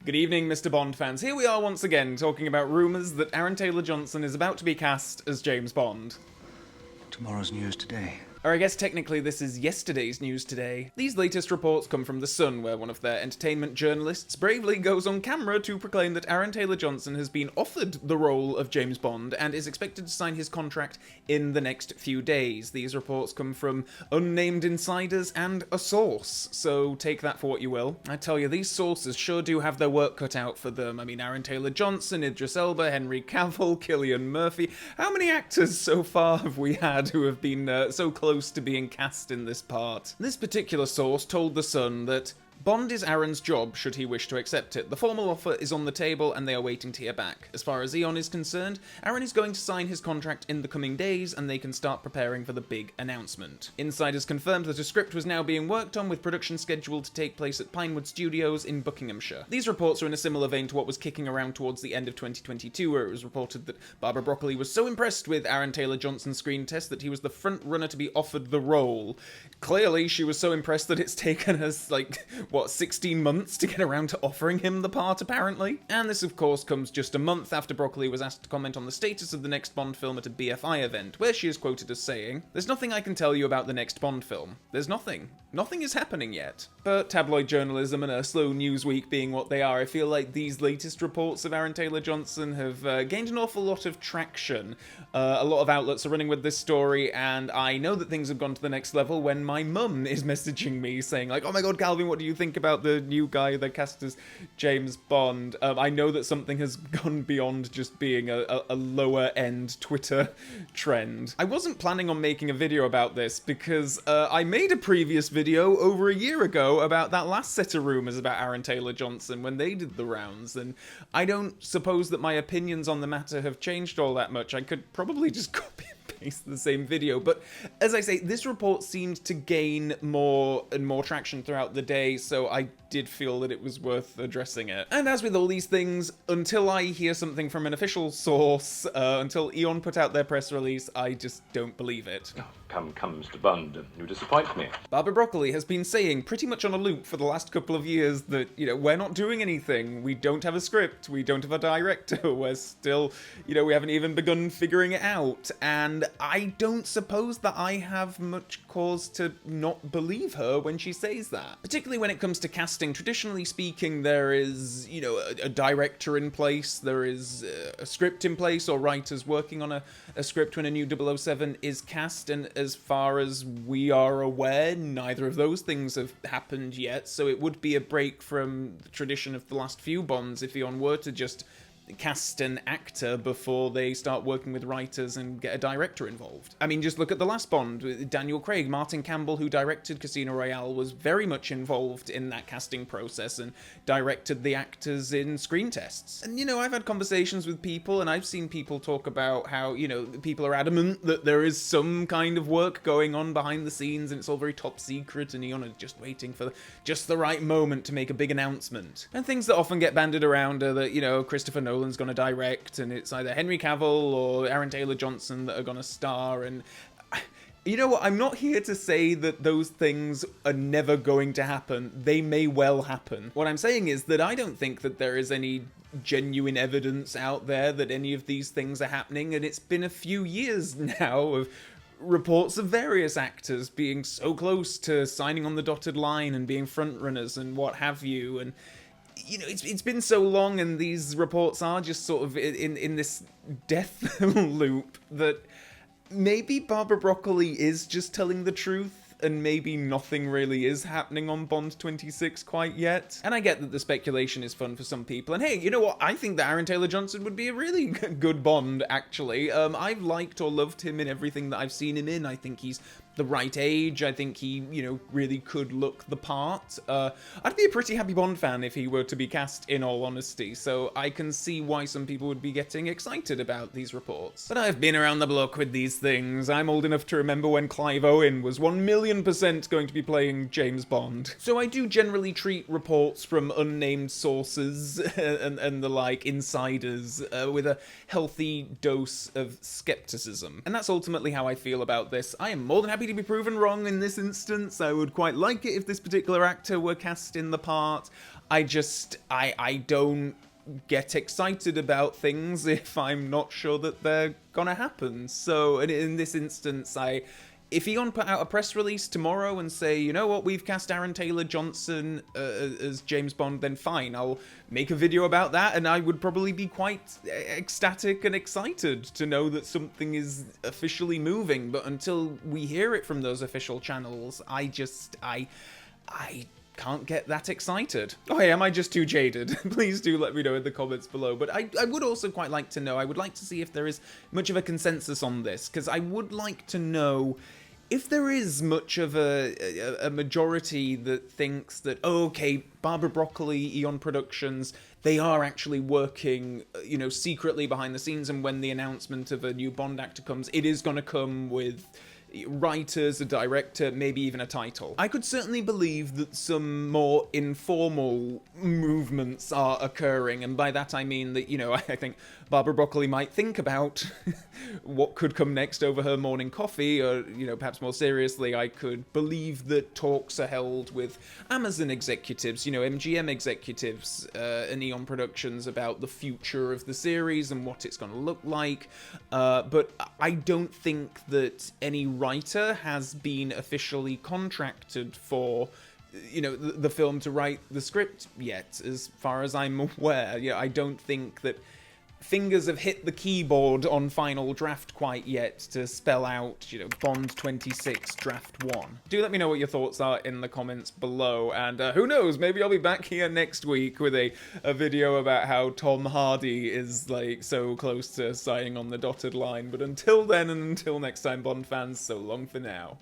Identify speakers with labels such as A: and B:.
A: Good evening, Mr. Bond fans. Here we are once again talking about rumours that Aaron Taylor-Johnson is about to be cast as James Bond.
B: Tomorrow's news today.
A: Or I guess technically this is yesterday's news today. These latest reports come from The Sun, where one of their entertainment journalists bravely goes on camera to proclaim that Aaron Taylor-Johnson has been offered the role of James Bond and is expected to sign his contract in the next few days. These reports come from unnamed insiders and a source, so take that for what you will. I tell you, these sources sure do have their work cut out for them. I mean, Aaron Taylor-Johnson, Idris Elba, Henry Cavill, Cillian Murphy. How many actors so far have we had who have been so close to being cast in this part? This particular source told The Sun that Bond is Aaron's job should he wish to accept it. The formal offer is on the table and they are waiting to hear back. As far as Eon is concerned, Aaron is going to sign his contract in the coming days and they can start preparing for the big announcement. Insiders confirmed that a script was now being worked on, with production scheduled to take place at Pinewood Studios in Buckinghamshire. These reports are in a similar vein to what was kicking around towards the end of 2022, where it was reported that Barbara Broccoli was so impressed with Aaron Taylor-Johnson's screen test that he was the front runner to be offered the role. Clearly, she was so impressed that it's taken us, 16 months to get around to offering him the part, apparently. And this, of course, comes just a month after Broccoli was asked to comment on the status of the next Bond film at a BFI event, where she is quoted as saying, "There's nothing I can tell you about the next Bond film. There's nothing. Nothing is happening yet." But tabloid journalism and a slow news week being what they are, I feel like these latest reports of Aaron Taylor-Johnson have gained an awful lot of traction. A lot of outlets are running with this story, and I know that things have gone to the next level when my mum is messaging me saying, "Oh my god, Calvin, what do you think about the new guy they cast as James Bond?" I know that something has gone beyond just being a lower end Twitter trend. I wasn't planning on making a video about this because I made a previous video over a year ago about that last set of rumours about Aaron Taylor-Johnson when they did the rounds, and I don't suppose that my opinions on the matter have changed all that much. I could probably just copy and paste the same video, but as I say, this report seemed to gain more and more traction throughout the day, so I did feel that it was worth addressing it. And as with all these things, until I hear something from an official source, until Eon put out their press release, I just don't believe it.
C: Oh, come, Mr. Bond, you disappoint me.
A: Barbara Broccoli has been saying pretty much on a loop for the last couple of years that, we're not doing anything. We don't have a script. We don't have a director. We're still, we haven't even begun figuring it out. And I don't suppose that I have much cause to not believe her when she says that. Particularly when it comes to casting. Traditionally speaking, there is, a director in place, there is a script in place, or writers working on a script when a new 007 is cast, and as far as we are aware, neither of those things have happened yet, so it would be a break from the tradition of the last few Bonds if Eon were to just cast an actor before they start working with writers and get a director involved. I mean, just look at the last Bond. Daniel Craig, Martin Campbell, who directed Casino Royale, was very much involved in that casting process and directed the actors in screen tests. And, I've had conversations with people, and I've seen people talk about how, people are adamant that there is some kind of work going on behind the scenes, and it's all very top secret, and Eon are just waiting for just the right moment to make a big announcement. And things that often get bandied around are that, Christopher Nolan's going to direct, and it's either Henry Cavill or Aaron Taylor-Johnson that are going to star, and you know what, I'm not here to say that those things are never going to happen. They may well happen. What I'm saying is that I don't think that there is any genuine evidence out there that any of these things are happening, and it's been a few years now of reports of various actors being so close to signing on the dotted line and being frontrunners and what have you, and it's been so long, and these reports are just sort of in this death loop that maybe Barbara Broccoli is just telling the truth, and maybe nothing really is happening on Bond 26 quite yet. And I get that the speculation is fun for some people, and hey, you know what? I think that Aaron Taylor-Johnson would be a really good Bond, actually. I've liked or loved him in everything that I've seen him in. I think he's the right age. I think he, really could look the part. I'd be a pretty happy Bond fan if he were to be cast, in all honesty, so I can see why some people would be getting excited about these reports. But I've been around the block with these things. I'm old enough to remember when Clive Owen was 1,000,000% going to be playing James Bond. So I do generally treat reports from unnamed sources and the like, insiders, with a healthy dose of skepticism. And that's ultimately how I feel about this. I am more than happy to be proven wrong in this instance. I would quite like it if this particular actor were cast in the part. I don't get excited about things if I'm not sure that they're gonna happen. So in this instance, if Eon put out a press release tomorrow and say, you know what, we've cast Aaron Taylor Johnson as James Bond, then fine, I'll make a video about that, and I would probably be quite ecstatic and excited to know that something is officially moving. But until we hear it from those official channels, I can't get that excited. Oh, hey, am I just too jaded? Please do let me know in the comments below. But I would also quite like to know, I would like to see if there is much of a consensus on this, because I would like to know if there is much of a majority that thinks that, oh, okay, Barbara Broccoli, Eon Productions, they are actually working, you know, secretly behind the scenes, and when the announcement of a new Bond actor comes, it is going to come with writers, a director, maybe even a title. I could certainly believe that some more informal movements are occurring, and by that I mean that, you know, I think Barbara Broccoli might think about what could come next over her morning coffee, or, you know, perhaps more seriously, I could believe that talks are held with Amazon executives, you know, MGM executives, and Eon Productions about the future of the series and what it's going to look like, but I don't think that any writer has been officially contracted for, you know, the film to write the script yet, as far as I'm aware. Yeah, I don't think that fingers have hit the keyboard on final draft quite yet to spell out, you know, Bond 26 draft 1. Do let me know what your thoughts are in the comments below, and who knows, maybe I'll be back here next week with a video about how Tom Hardy is, like, so close to signing on the dotted line. But until then, and until next time, Bond fans, so long for now.